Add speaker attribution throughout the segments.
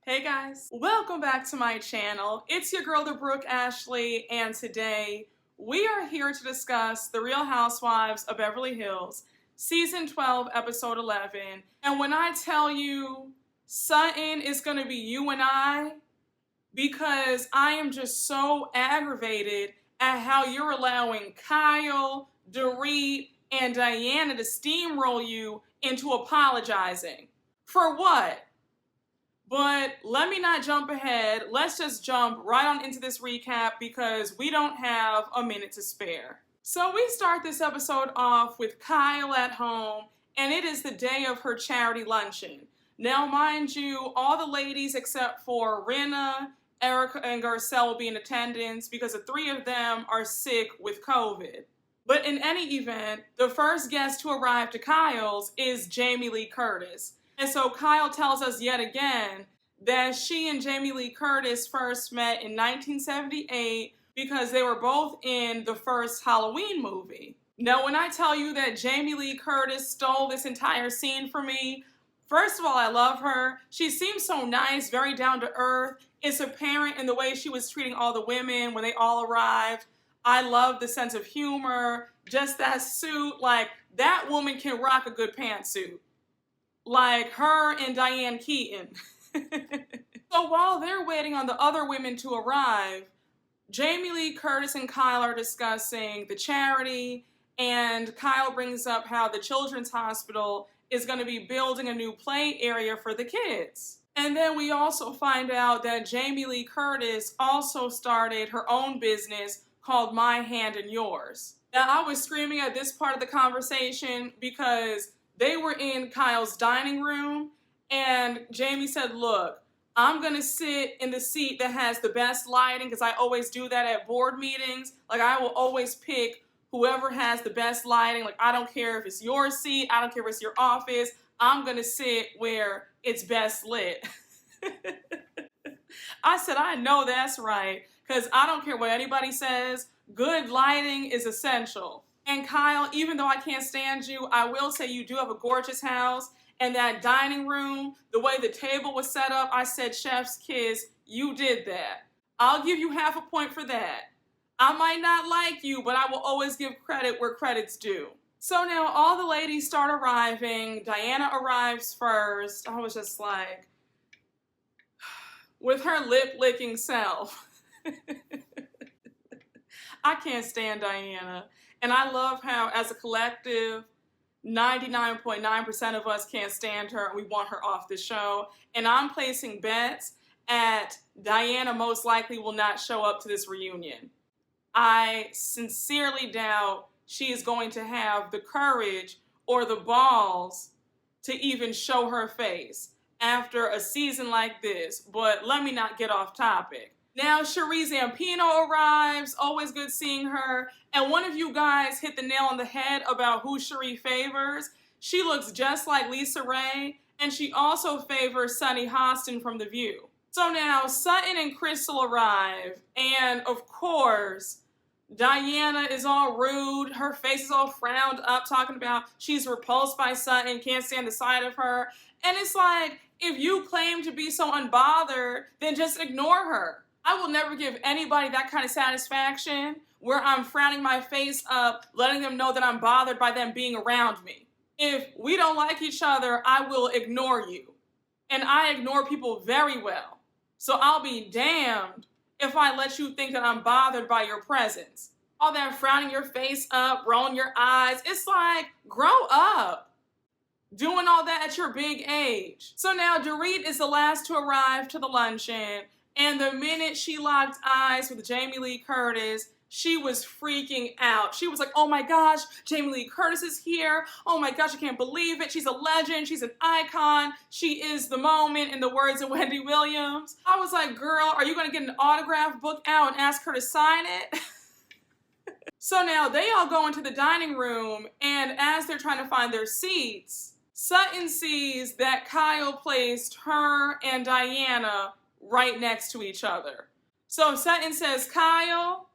Speaker 1: Hey guys, welcome back to my channel. It's your girl, the Brooke Ashley, and today we are here to discuss The Real Housewives of Beverly Hills, Season 12, Episode 11. And when I tell you something is going to be you and I, because I am just so aggravated at how you're allowing Kyle, Dorit, and Diana to steamroll you into apologizing. For what? But let me not jump ahead. Let's just jump right on into this recap because we don't have a minute to spare. So we start this episode off with Kyle at home, and it is the day of her charity luncheon. Now, mind you, all the ladies except for Rinna, Erica, and Garcelle will be in attendance because the three of them are sick with COVID. But in any event, the first guest to arrive to Kyle's is Jamie Lee Curtis. And so Kyle tells us yet again that she and Jamie Lee Curtis first met in 1978 because they were both in the first Halloween movie. Now, when I tell you that Jamie Lee Curtis stole this entire scene for me, first of all, I love her. She seems so nice, very down to earth. It's apparent in the way she was treating all the women when they all arrived. I love the sense of humor, just that suit. Like, that woman can rock a good pantsuit. Like her and Diane Keaton. So while they're waiting on the other women to arrive, Jamie Lee Curtis and Kyle are discussing the charity, and Kyle brings up how the Children's Hospital is going to be building a new play area for the kids. And then we also find out that Jamie Lee Curtis also started her own business called My Hand and Yours. Now, I was screaming at this part of the conversation because they were in Kyle's dining room, and Jamie said, look, I'm going to sit in the seat that has the best lighting because I always do that at board meetings. Like, I will always pick whoever has the best lighting. Like, I don't care if it's your seat. I don't care if it's your office. I'm going to sit where it's best lit. I said, I know that's right because I don't care what anybody says. Good lighting is essential. And Kyle, even though I can't stand you, I will say you do have a gorgeous house. And that dining room, the way the table was set up, I said, chef's kiss, you did that. I'll give you half a point for that. I might not like you, but I will always give credit where credit's due. So now all the ladies start arriving. Diana arrives first. I was just like, with her lip-licking self. I can't stand Diana. And I love how, as a collective, 99.9% of us can't stand her and we want her off the show. And I'm placing bets at Diana most likely will not show up to this reunion. I sincerely doubt she is going to have the courage or the balls to even show her face after a season like this. But let me not get off topic. Now, Cherie Zampino arrives. Always good seeing her. And one of you guys hit the nail on the head about who Cherie favors. She looks just like Lisa Ray, and she also favors Sunny Hostin from The View. So now, Sutton and Crystal arrive, and of course, Diana is all rude. Her face is all frowned up, talking about she's repulsed by Sutton, can't stand the sight of her. And it's like, if you claim to be so unbothered, then just ignore her. I will never give anybody that kind of satisfaction where I'm frowning my face up, letting them know that I'm bothered by them being around me. If we don't like each other, I will ignore you. And I ignore people very well. So I'll be damned if I let you think that I'm bothered by your presence. All that frowning your face up, rolling your eyes, it's like, grow up. Doing all that at your big age. So now Dorit is the last to arrive to the luncheon. And the minute she locked eyes with Jamie Lee Curtis, she was freaking out. She was like, oh my gosh, Jamie Lee Curtis is here. Oh my gosh, I can't believe it. She's a legend. She's an icon. She is the moment, in the words of Wendy Williams. I was like, girl, are you going to get an autograph book out and ask her to sign it? So now they all go into the dining room, and as they're trying to find their seats, Sutton sees that Kyle placed her and Diana right next to each other. So Sutton says, Kyle,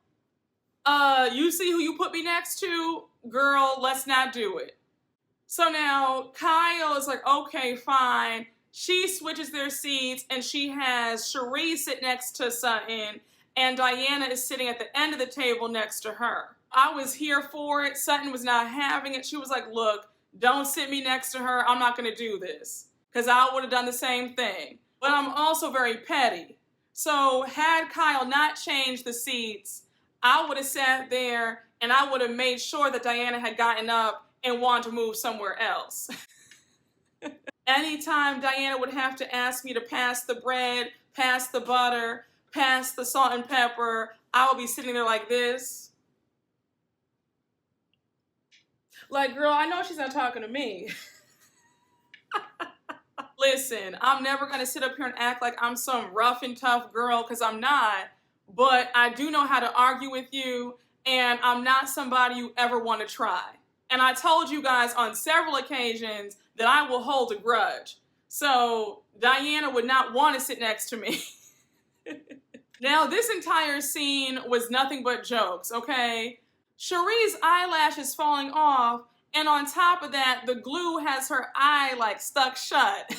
Speaker 1: you see who you put me next to? Girl, let's not do it. So now Kyle is like, okay, fine. she switches their seats and she has Cherie sit next to Sutton and Diana is sitting at the end of the table next to her. I was here for it. Sutton was not having it. She was like, look, don't sit me next to her. I'm not going to do this. Because I would have done the same thing. But I'm also very petty. So had Kyle not changed the seats, I would have sat there and I would have made sure that Diana had gotten up and wanted to move somewhere else. Anytime Diana would have to ask me to pass the bread, pass the butter, pass the salt and pepper, I would be sitting there like this. Like, girl, I know she's not talking to me. Listen, I'm never going to sit up here and act like I'm some rough and tough girl, because I'm not. But I do know how to argue with you, and I'm not somebody you ever want to try. And I told you guys on several occasions that I will hold a grudge. So Diana would not want to sit next to me. Now, this entire scene was nothing but jokes, okay? Cherie's eyelash is falling off, and on top of that, the glue has her eye like stuck shut.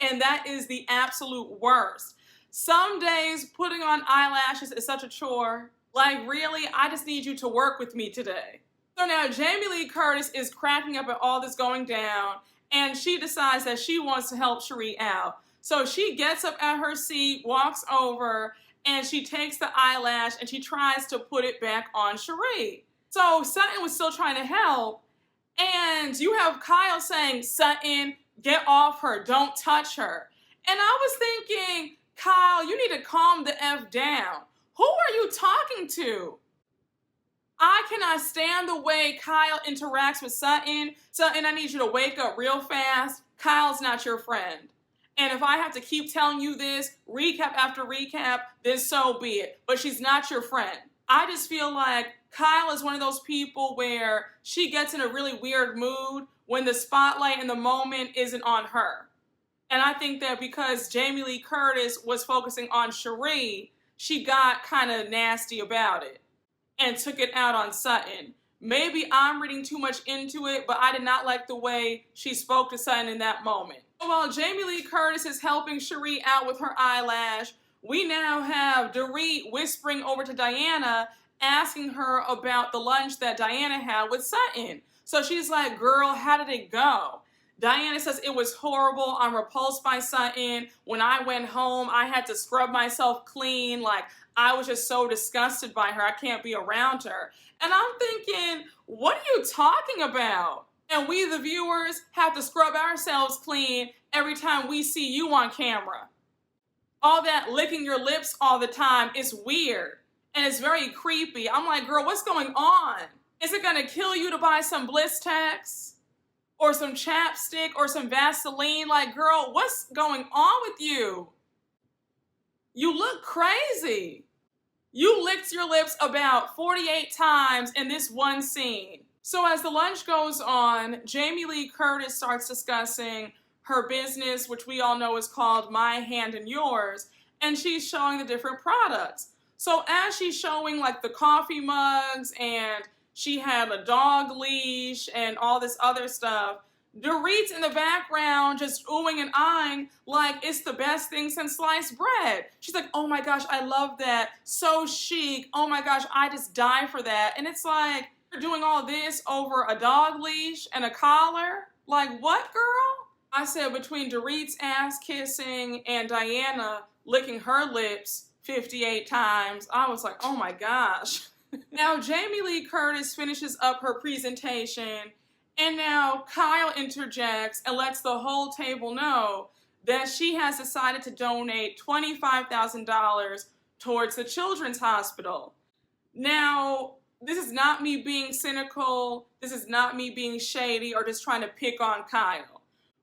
Speaker 1: And that is the absolute worst. Some days putting on eyelashes is such a chore. Like, really, I just need you to work with me today. So now Jamie Lee Curtis is cracking up at all this going down, and she decides that she wants to help Cherie out. So she gets up at her seat, walks over, and she takes the eyelash and she tries to put it back on Cherie. So Sutton was still trying to help, and you have Kyle saying, Sutton, get off her, don't touch her. And I was thinking, Kyle, you need to calm the F down. Who are you talking to? I cannot stand the way Kyle interacts with Sutton. Sutton, I need you to wake up real fast. Kyle's not your friend. And if I have to keep telling you this, recap after recap, then so be it. But she's not your friend. I just feel like Kyle is one of those people where she gets in a really weird mood when the spotlight and the moment isn't on her. And I think that because Jamie Lee Curtis was focusing on Cherie, she got kind of nasty about it and took it out on Sutton. Maybe I'm reading too much into it, but I did not like the way she spoke to Sutton in that moment. So while Jamie Lee Curtis is helping Cherie out with her eyelash, we now have Dorit whispering over to Diana, asking her about the lunch that Diana had with Sutton. So she's like, girl, how did it go? Diana says, it was horrible. I'm repulsed by Sutton. When I went home, I had to scrub myself clean. Like, I was just so disgusted by her. I can't be around her. And I'm thinking, what are you talking about? And we, the viewers, have to scrub ourselves clean every time we see you on camera. All that licking your lips all the time is weird. And it's very creepy. I'm like, girl, what's going on? Is it gonna kill you to buy some Bliss Tax? Or some chapstick? Or some Vaseline? Like, girl, what's going on with you? You look crazy. You licked your lips about 48 times in this one scene. So as the lunch goes on, Jamie Lee Curtis starts discussing her business, which we all know is called My Hand and Yours, and she's showing the different products. So as she's showing like the coffee mugs, and she had a dog leash and all this other stuff, Dorit's in the background just oohing and eyeing like it's the best thing since sliced bread. She's like, oh my gosh, I love that. So chic. Oh my gosh, I just die for that. And it's like, you're doing all this over a dog leash and a collar? Like, what, girl? I said between Dorit's ass kissing and Diana licking her lips 58 times, I was like, oh my gosh. Now, Jamie Lee Curtis finishes up her presentation, and now Kyle interjects and lets the whole table know that she has decided to donate $25,000 towards the children's hospital. Now, this is not me being cynical. This is not me being shady or just trying to pick on Kyle.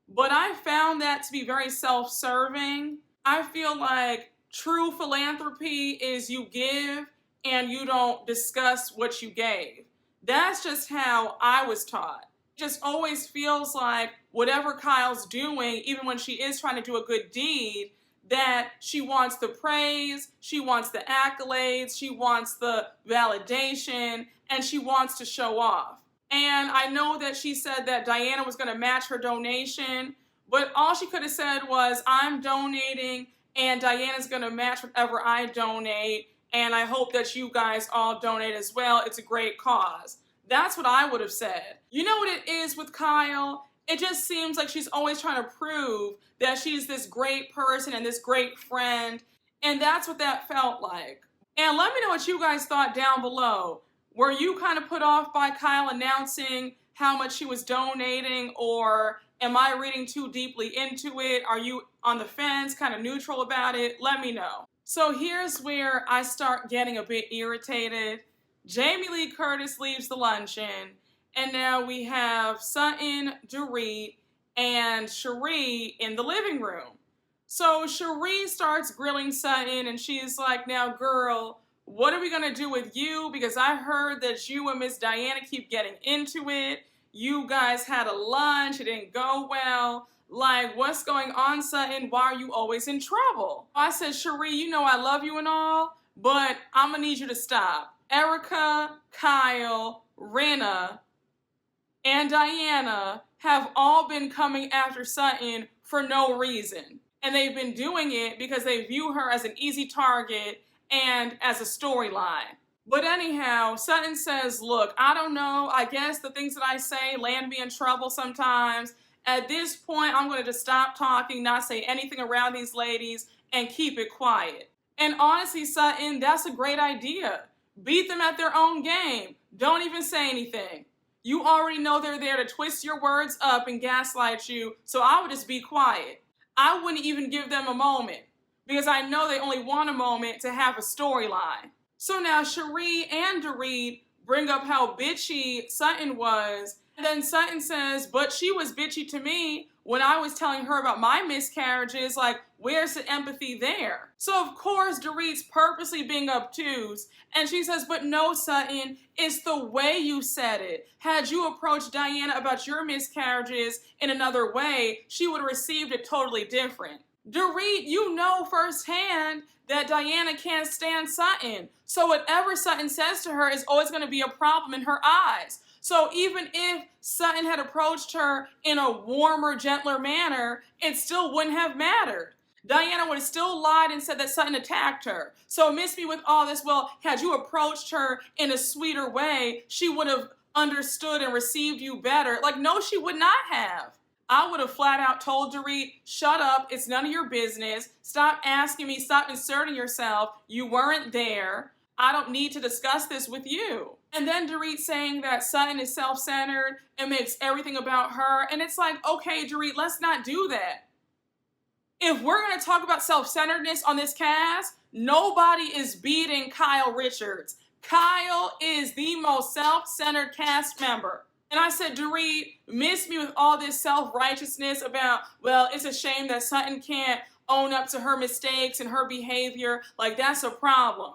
Speaker 1: But I found that to be very self-serving. I feel like true philanthropy is you give and you don't discuss what you gave. That's just how I was taught. It just always feels like whatever Kyle's doing, even when she is trying to do a good deed, that she wants the praise, she wants the accolades, she wants the validation, and she wants to show off. And I know that she said that Diana was going to match her donation, But all she could have said was, I'm donating and Diana's going to match whatever I donate. And I hope that you guys all donate as well. It's a great cause. That's what I would have said. You know what it is with Kyle? It just seems like she's always trying to prove that she's this great person and this great friend. And that's what that felt like. And let me know what you guys thought down below. Were you kind of put off by Kyle announcing how much she was donating, or am I reading too deeply into it? Are you on the fence, kind of neutral about it? Let me know. So here's where I start getting a bit irritated. Jamie Lee Curtis leaves the luncheon, and now we have Sutton, Dorit, and Cherie in the living room. So Cherie starts grilling Sutton, and she's like, now girl, what are we going to do with you? Because I heard that you and Miss Diana keep getting into it. You guys had a lunch. It didn't go well. Like, what's going on, Sutton? Why are you always in trouble? I said, Cherie, you know I love you and all, but I'm going to need you to stop. Erica, Kyle, Rinna, and Diana have all been coming after Sutton for no reason. And they've been doing it because they view her as an easy target and as a storyline. But anyhow, Sutton says, look, I don't know. I guess the things that I say land me in trouble sometimes. At this point, I'm going to just stop talking, not say anything around these ladies, and keep it quiet. And honestly, Sutton, that's a great idea. Beat them at their own game. Don't even say anything. You already know they're there to twist your words up and gaslight you, so I would just be quiet. I wouldn't even give them a moment, because I know they only want a moment to have a storyline. So now Cherie and Dorit bring up how bitchy Sutton was, and then Sutton says, but she was bitchy to me when I was telling her about my miscarriages. Like, where's the empathy there? So of course Dorit's purposely being obtuse, and she says, but no, Sutton, it's the way you said it. Had you approached Diana about your miscarriages in another way, she would have received it totally different. Dorit, you know firsthand that Diana can't stand Sutton, so whatever Sutton says to her is always going to be a problem in her eyes. So even if Sutton had approached her in a warmer, gentler manner, it still wouldn't have mattered. Diana would have still lied and said that Sutton attacked her. So miss me with all this, well, had you approached her in a sweeter way, she would have understood and received you better. Like, no, she would not have. I would have flat out told Dorit, shut up, it's none of your business. Stop asking me, stop inserting yourself. You weren't there. I don't need to discuss this with you. And then Dorit saying that Sutton is self-centered and makes everything about her. And it's like, okay, Dorit, let's not do that. If we're going to talk about self-centeredness on this cast, nobody is beating Kyle Richards. Kyle is the most self-centered cast member. And I said, Dorit, miss me with all this self-righteousness about, well, it's a shame that Sutton can't own up to her mistakes and her behavior. Like, that's a problem.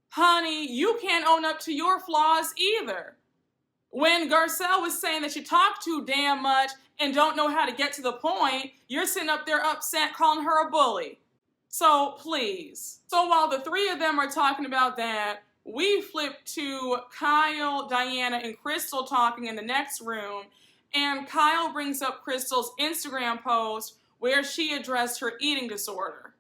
Speaker 1: Honey, you can't own up to your flaws either. When Garcelle was saying that you talk too damn much and don't know how to get to the point, you're sitting up there upset calling her a bully. So please. So while the three of them are talking about that, we flip to Kyle, Diana, and Crystal talking in the next room, and Kyle brings up Crystal's Instagram post where she addressed her eating disorder.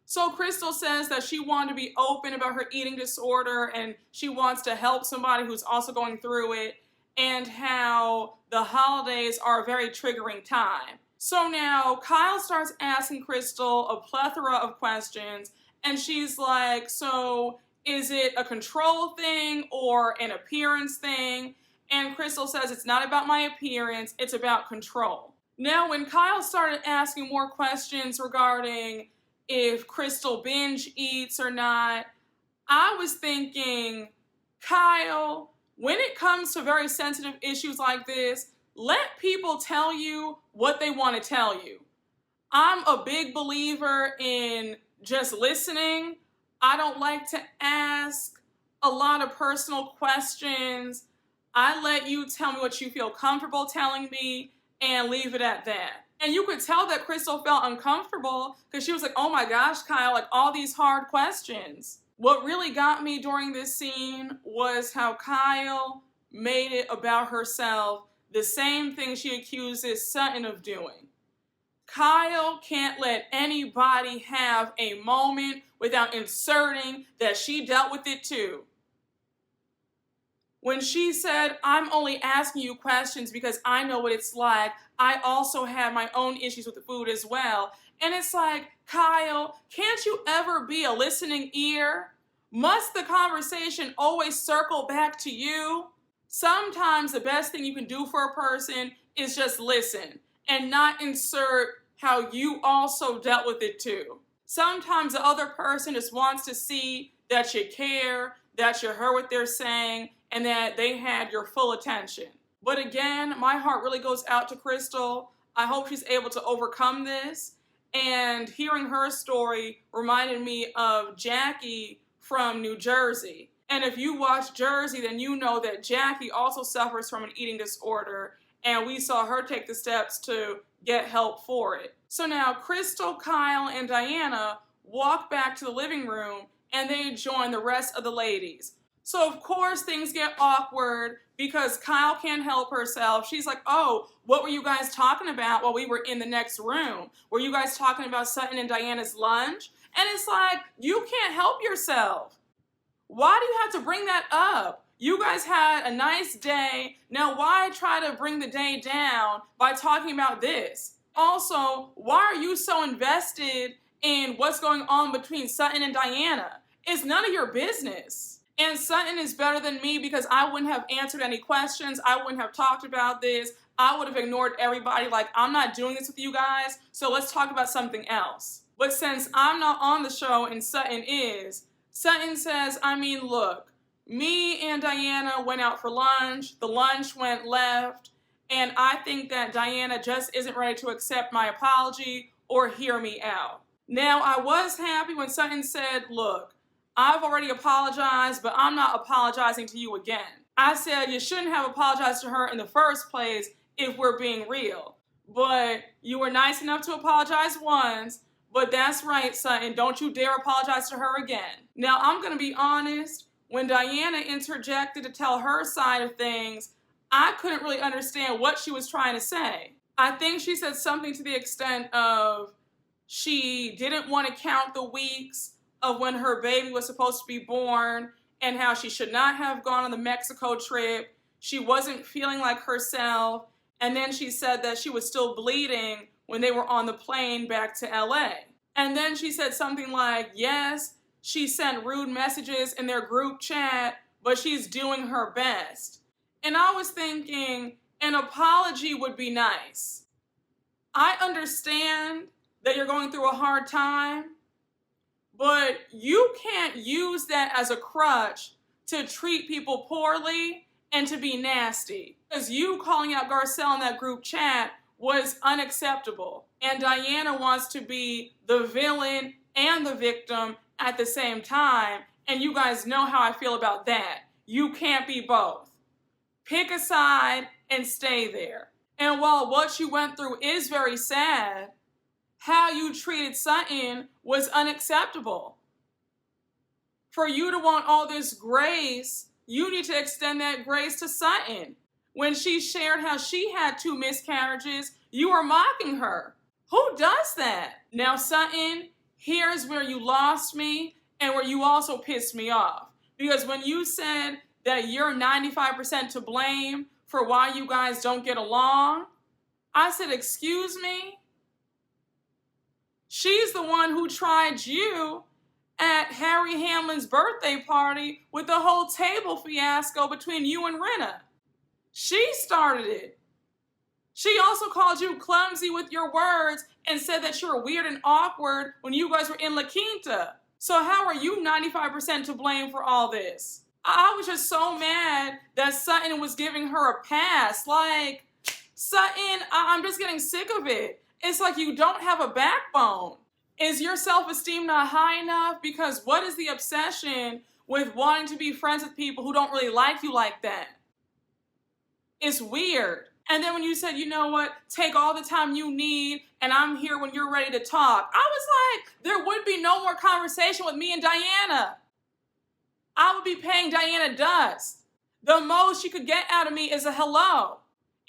Speaker 1: So Crystal says that she wanted to be open about her eating disorder and she wants to help somebody who's also going through it, and how the holidays are a very triggering time. So now Kyle starts asking Crystal a plethora of questions, and she's like, so is it a control thing or an appearance thing? And Crystal says it's not about my appearance, it's about control. Now when Kyle started asking more questions regarding if Crystal binge eats or not, I was thinking, Kyle, when it comes to very sensitive issues like this, let people tell you what they want to tell you. I'm a big believer in just listening. I don't like to ask a lot of personal questions. I let you tell me what you feel comfortable telling me and leave it at that. And you could tell that Crystal felt uncomfortable because she was like, oh my gosh, Kyle, like all these hard questions. What really got me during this scene was how Kyle made it about herself the same thing she accuses Sutton of doing. Kyle can't let anybody have a moment without inserting that she dealt with it too. When she said, I'm only asking you questions because I know what it's like, I also have my own issues with the food as well. And it's like, Kyle, can't you ever be a listening ear? Must the conversation always circle back to you? Sometimes the best thing you can do for a person is just listen and not insert how you also dealt with it too. Sometimes the other person just wants to see that you care, that you heard what they're saying, and that they had your full attention. But again, my heart really goes out to Crystal. I hope she's able to overcome this. And hearing her story reminded me of Jackie from New Jersey. And if you watch Jersey, then you know that Jackie also suffers from an eating disorder, and we saw her take the steps to get help for it. So now Crystal, Kyle, and Diana walk back to the living room, and they join the rest of the ladies. So of course things get awkward because Kyle can't help herself. She's like, oh, what were you guys talking about while we were in the next room? Were you guys talking about Sutton and Diana's lunch? And it's like, you can't help yourself. Why do you have to bring that up? You guys had a nice day. Now why try to bring the day down by talking about this? Also, why are you so invested in what's going on between Sutton and Diana? It's none of your business. And Sutton is better than me because I wouldn't have answered any questions. I wouldn't have talked about this. I would have ignored everybody like, I'm not doing this with you guys, so let's talk about something else. But since I'm not on the show and Sutton is, Sutton says, I mean, look, me and Diana went out for lunch. The lunch went left. And I think that Diana just isn't ready to accept my apology or hear me out. Now, I was happy when Sutton said, look, I've already apologized, but I'm not apologizing to you again. I said you shouldn't have apologized to her in the first place if we're being real. But you were nice enough to apologize once, but that's right, Sutton, don't you dare apologize to her again. Now, I'm going to be honest, when Diana interjected to tell her side of things, I couldn't really understand what she was trying to say. I think she said something to the extent of she didn't want to count the weeks of when her baby was supposed to be born and how she should not have gone on the Mexico trip. She wasn't feeling like herself. And then she said that she was still bleeding when they were on the plane back to LA. And then she said something like, yes, she sent rude messages in their group chat, but she's doing her best. And I was thinking, an apology would be nice. I understand that you're going through a hard time, but you can't use that as a crutch to treat people poorly and to be nasty. Because you calling out Garcelle in that group chat was unacceptable. And Diana wants to be the villain and the victim at the same time. And you guys know how I feel about that. You can't be both. Pick a side and stay there. And while what you went through is very sad, how you treated Sutton was unacceptable. For you to want all this grace, you need to extend that grace to Sutton. When she shared how she had 2 miscarriages, you were mocking her. Who does that? Now, Sutton, here's where you lost me and where you also pissed me off. Because when you said that you're 95% to blame for why you guys don't get along, I said, excuse me? She's the one who tried you at Harry Hamlin's birthday party with the whole table fiasco between you and Rinna. She started it. She also called you clumsy with your words and said that you were weird and awkward when you guys were in La Quinta. So how are you 95% to blame for all this? I was just so mad that Sutton was giving her a pass. Like, Sutton, I'm just getting sick of it. It's like you don't have a backbone. Is your self-esteem not high enough? Because what is the obsession with wanting to be friends with people who don't really like you like that? It's weird. And then when you said, you know what, take all the time you need and I'm here when you're ready to talk, I was like, there would be no more conversation with me and Diana. I would be paying Diana dust. The most she could get out of me is a hello.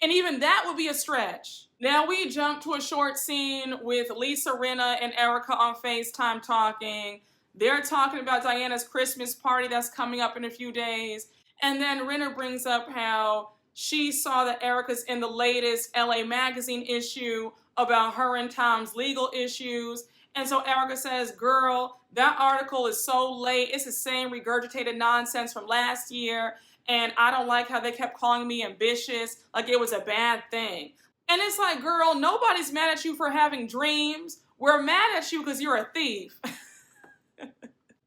Speaker 1: And even that would be a stretch. Now we jump to a short scene with Lisa Rinna and Erica on FaceTime talking. They're talking about Diana's Christmas party that's coming up in a few days. And then Rinna brings up how she saw that Erica's in the latest LA Magazine issue about her and Tom's legal issues. And so Erica says, girl, that article is so late. It's the same regurgitated nonsense from last year. And I don't like how they kept calling me ambitious, like it was a bad thing. And it's like, girl, nobody's mad at you for having dreams. We're mad at you because you're a thief.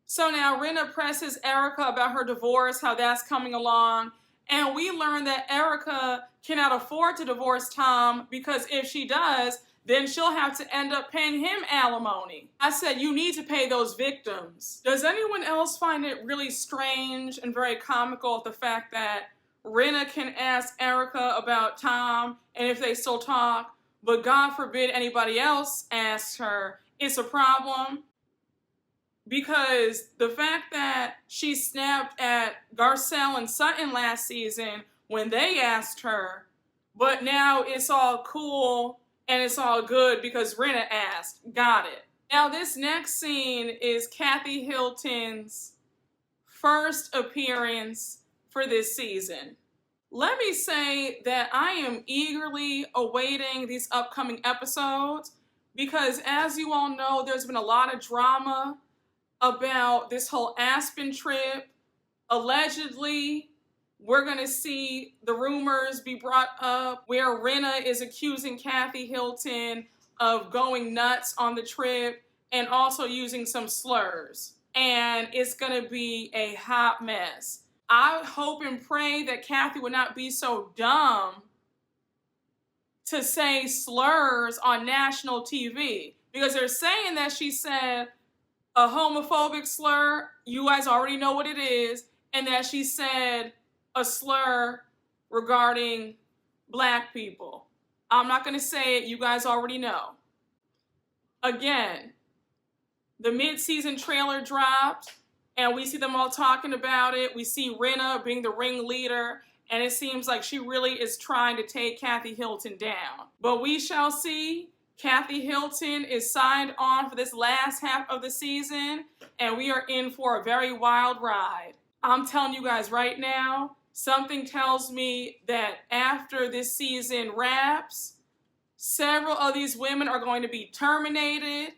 Speaker 1: So now Rinna presses Erica about her divorce, how that's coming along. And we learn that Erica cannot afford to divorce Tom because if she does, then she'll have to end up paying him alimony. I said, you need to pay those victims. Does anyone else find it really strange and very comical the fact that Rinna can ask Erica about Tom and if they still talk, but God forbid anybody else asks her, it's a problem? Because the fact that she snapped at Garcelle and Sutton last season when they asked her, but now it's all cool and it's all good because Rinna asked. Got it. Now this next scene is Kathy Hilton's first appearance for this season. Let me say that I am eagerly awaiting these upcoming episodes because as you all know, there's been a lot of drama about this whole Aspen trip. Allegedly, we're going to see the rumors be brought up where Rinna is accusing Kathy Hilton of going nuts on the trip and also using some slurs. And it's going to be a hot mess. I hope and pray that Kathy would not be so dumb to say slurs on national TV because they're saying that she said a homophobic slur, you guys already know what it is, and that she said a slur regarding Black people. I'm not going to say it, you guys already know. Again, the mid-season trailer dropped, and we see them all talking about it. We see Rinna being the ringleader, and it seems like she really is trying to take Kathy Hilton down. But we shall see. Kathy Hilton is signed on for this last half of the season, and we are in for a very wild ride. I'm telling you guys right now, something tells me that after this season wraps, several of these women are going to be terminated,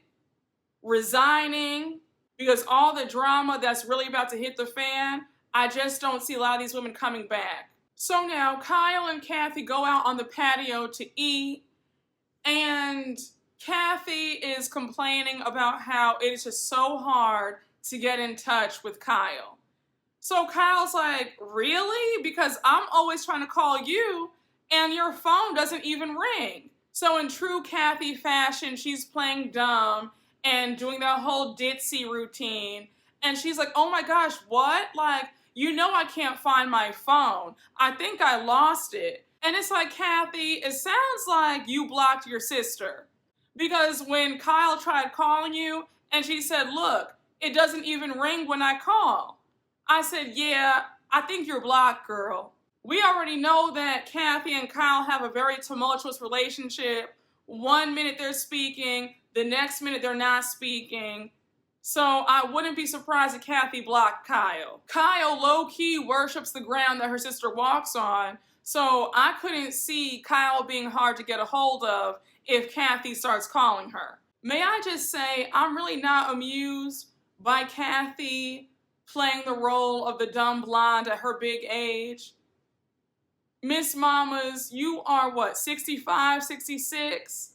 Speaker 1: resigning, because all the drama that's really about to hit the fan, I just don't see a lot of these women coming back. So now Kyle and Kathy go out on the patio to eat, and Kathy is complaining about how it is just so hard to get in touch with Kyle. So Kyle's like, really? Because I'm always trying to call you and your phone doesn't even ring. So in true Kathy fashion, she's playing dumb and doing that whole ditzy routine. And she's like, oh my gosh, what? Like, you know I can't find my phone. I think I lost it. And it's like, Kathy, it sounds like you blocked your sister. Because when Kyle tried calling you and she said, look, it doesn't even ring when I call. I said, yeah, I think you're blocked, girl. We already know that Kathy and Kyle have a very tumultuous relationship. 1 minute they're speaking, the next minute they're not speaking. So I wouldn't be surprised if Kathy blocked Kyle. Kyle low-key worships the ground that her sister walks on. So I couldn't see Kyle being hard to get a hold of if Kathy starts calling her. May I just say, I'm really not amused by Kathy playing the role of the dumb blonde at her big age. Miss Mamas, you are what, 65, 66?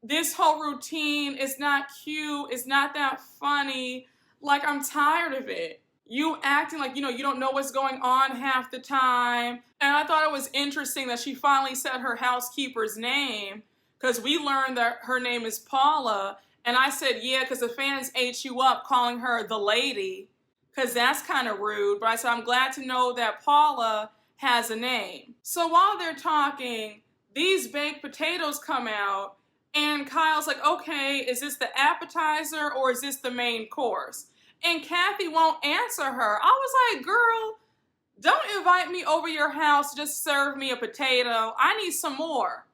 Speaker 1: This whole routine is not cute. It's not that funny. Like, I'm tired of it. You acting like, you don't know what's going on half the time. And I thought it was interesting that she finally said her housekeeper's name because we learned that her name is Paula. And I said, yeah, because the fans ate you up calling her the lady because that's kind of rude. But I said, I'm glad to know that Paula has a name. So while they're talking, these baked potatoes come out and Kyle's like, okay, is this the appetizer or is this the main course? And Kathy won't answer her. I was like, girl, Don't invite me over your house to just serve me a potato. I need some more.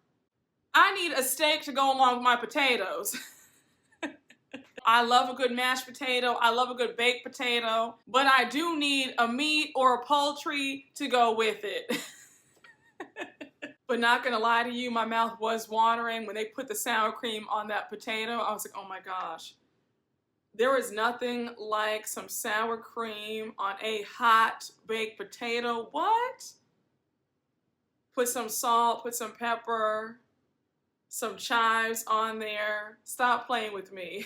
Speaker 1: I need a steak to go along with my potatoes. I love a good mashed potato. I love a good baked potato. But I do need a meat or a poultry to go with it. But not gonna lie to you, my mouth was watering when they put the sour cream on that potato. I was like, oh my gosh. There is nothing like some sour cream on a hot baked potato. What? Put some salt, put some pepper, some chives on there. Stop playing with me.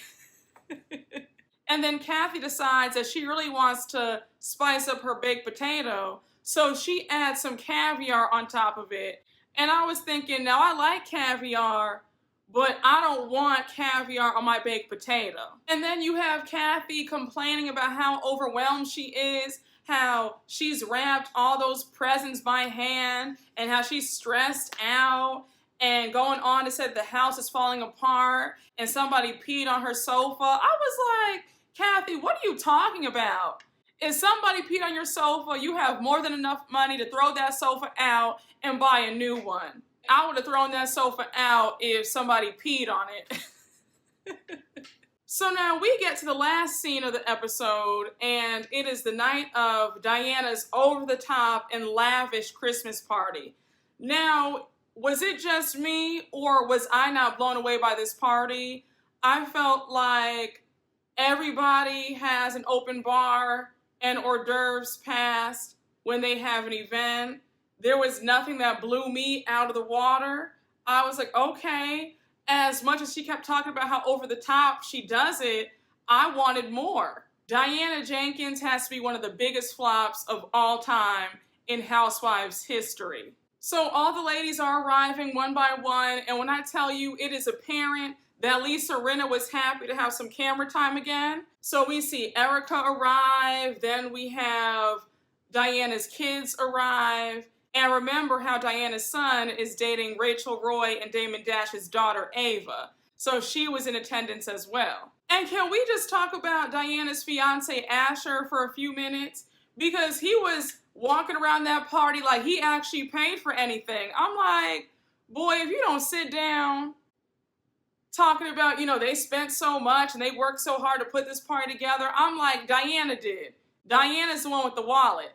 Speaker 1: And then Kathy decides that she really wants to spice up her baked potato, so she adds some caviar on top of it. And I was thinking, now I like caviar, but I don't want caviar on my baked potato. And then you have Kathy complaining about how overwhelmed she is, how she's wrapped all those presents by hand, and how she's stressed out, and going on to say the house is falling apart, and somebody peed on her sofa. I was like, Kathy, what are you talking about? If somebody peed on your sofa, you have more than enough money to throw that sofa out and buy a new one. I would have thrown that sofa out if somebody peed on it. So now we get to the last scene of the episode, and it is the night of Diana's over-the-top and lavish Christmas party. Now, was it just me, or was I not blown away by this party? I felt like everybody has an open bar and hors d'oeuvres passed when they have an event. There was nothing that blew me out of the water. I was like, okay. As much as she kept talking about how over the top she does it, I wanted more. Diana Jenkins has to be one of the biggest flops of all time in Housewives history. So all the ladies are arriving one by one, and when I tell you, it is apparent that Lisa Rinna was happy to have some camera time again. So we see Erica arrive, then we have Diana's kids arrive, and remember how Diana's son is dating Rachel Roy and Damon Dash's daughter, Ava. So she was in attendance as well. And can we just talk about Diana's fiance, Asher, for a few minutes? Because he was walking around that party like he actually paid for anything. I'm like, boy, if you don't sit down talking about, they spent so much and they worked so hard to put this party together. I'm like, Diana did. Diana's the one with the wallet.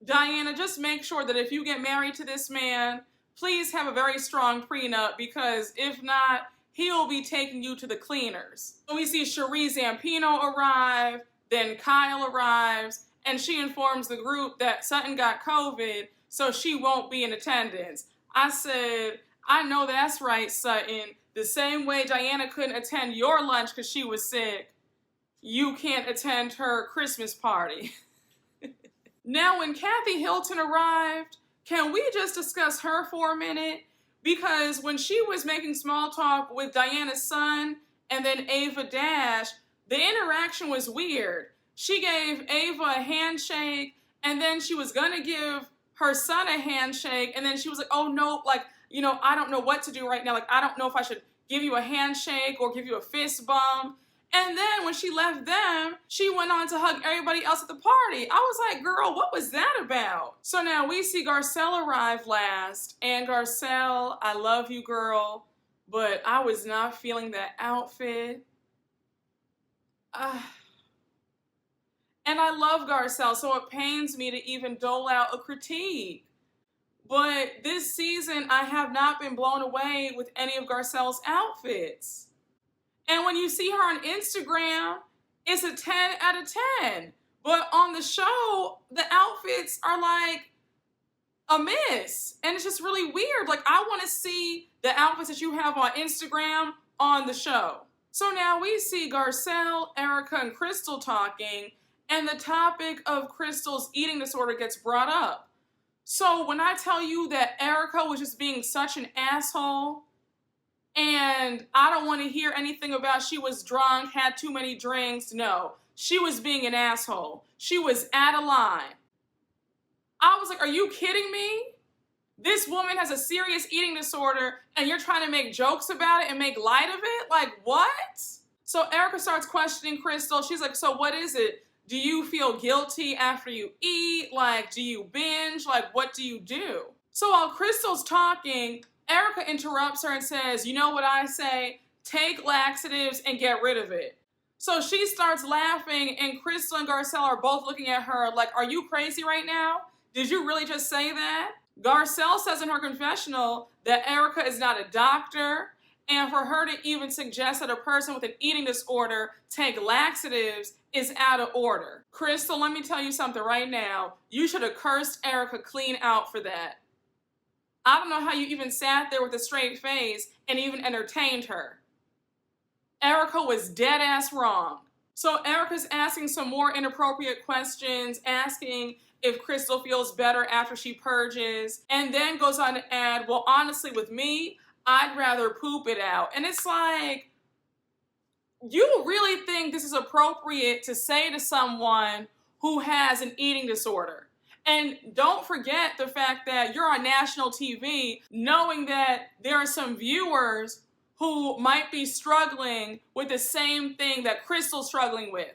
Speaker 1: Diana, just make sure that if you get married to this man, please have a very strong prenup, because if not, he'll be taking you to the cleaners. So we see Cherie Zampino arrive, then Kyle arrives, and she informs the group that Sutton got COVID, so she won't be in attendance. I said, I know that's right, Sutton. The same way Diana couldn't attend your lunch because she was sick, you can't attend her Christmas party. Now, when Kathy Hilton arrived, can we just discuss her for a minute? Because when she was making small talk with Diana's son and then Ava Dash, the interaction was weird. She gave Ava a handshake, and then she was gonna give her son a handshake, and then she was like, oh no, I don't know what to do right now. I don't know if I should give you a handshake or give you a fist bump. And then when she left them, she went on to hug everybody else at the party. I was like, girl, what was that about? So now we see Garcelle arrive last. And Garcelle, I love you, girl, but I was not feeling that outfit. And I love Garcelle, so it pains me to even dole out a critique. But this season, I have not been blown away with any of Garcelle's outfits. And when you see her on Instagram, it's a 10 out of 10. But on the show, the outfits are like a miss. And it's just really weird. I want to see the outfits that you have on Instagram on the show. So now we see Garcelle, Erica, and Crystal talking, and the topic of Crystal's eating disorder gets brought up. So when I tell you that Erica was just being such an asshole, and I don't want to hear anything about she was drunk, had too many drinks. No, she was being an asshole. She was out of line. I was like, are you kidding me? This woman has a serious eating disorder and you're trying to make jokes about it and make light of it? What? So Erica starts questioning Crystal. She's like, so what is it? Do you feel guilty after you eat? Like, do you binge? Like, what do you do? So while Crystal's talking, Erica interrupts her and says, you know what I say? Take laxatives and get rid of it. So she starts laughing, and Crystal and Garcelle are both looking at her like, are you crazy right now? Did you really just say that? Garcelle says in her confessional that Erica is not a doctor, and for her to even suggest that a person with an eating disorder take laxatives is out of order. Crystal, let me tell you something right now. You should have cursed Erica clean out for that. I don't know how you even sat there with a straight face and even entertained her. Erica was dead ass wrong. So Erica's asking some more inappropriate questions, asking if Crystal feels better after she purges, and then goes on to add, well, honestly, with me, I'd rather poop it out. And it's like, you really think this is appropriate to say to someone who has an eating disorder? And don't forget the fact that you're on national TV, knowing that there are some viewers who might be struggling with the same thing that Crystal's struggling with.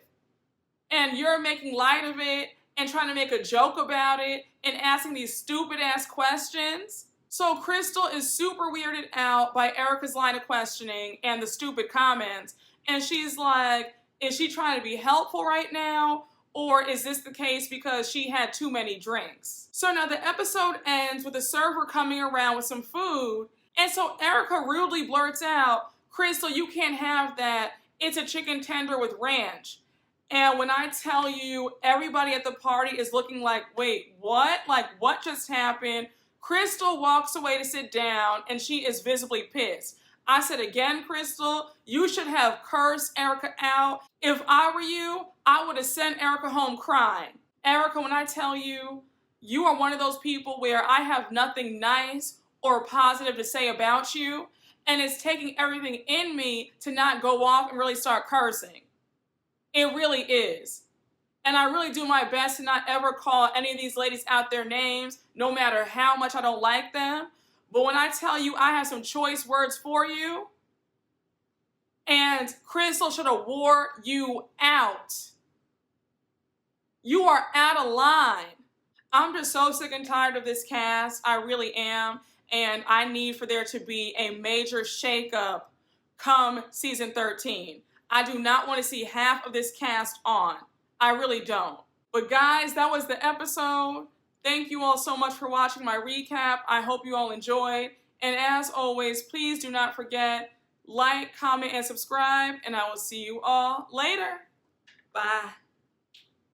Speaker 1: And you're making light of it and trying to make a joke about it and asking these stupid ass questions. So Crystal is super weirded out by Erica's line of questioning and the stupid comments. And she's like, is she trying to be helpful right now? Or is this the case because she had too many drinks? So now the episode ends with a server coming around with some food. And so Erica rudely blurts out, Crystal, you can't have that. It's a chicken tender with ranch. And when I tell you, everybody at the party is looking like, wait, what? Like, what just happened? Crystal walks away to sit down, and she is visibly pissed. I said again, Crystal, you should have cursed Erica out. If I were you, I would have sent Erica home crying. Erica, when I tell you, you are one of those people where I have nothing nice or positive to say about you, and it's taking everything in me to not go off and really start cursing. It really is. And I really do my best to not ever call any of these ladies out their names, no matter how much I don't like them. But when I tell you I have some choice words for you, and Crystal should have wore you out. You are out of line. I'm just so sick and tired of this cast. I really am. And I need for there to be a major shakeup come season 13. I do not want to see half of this cast on. I really don't. But guys, that was the episode. Thank you all so much for watching my recap. I hope you all enjoyed. And as always, please do not forget, like, comment, and subscribe. And I will see you all later. Bye.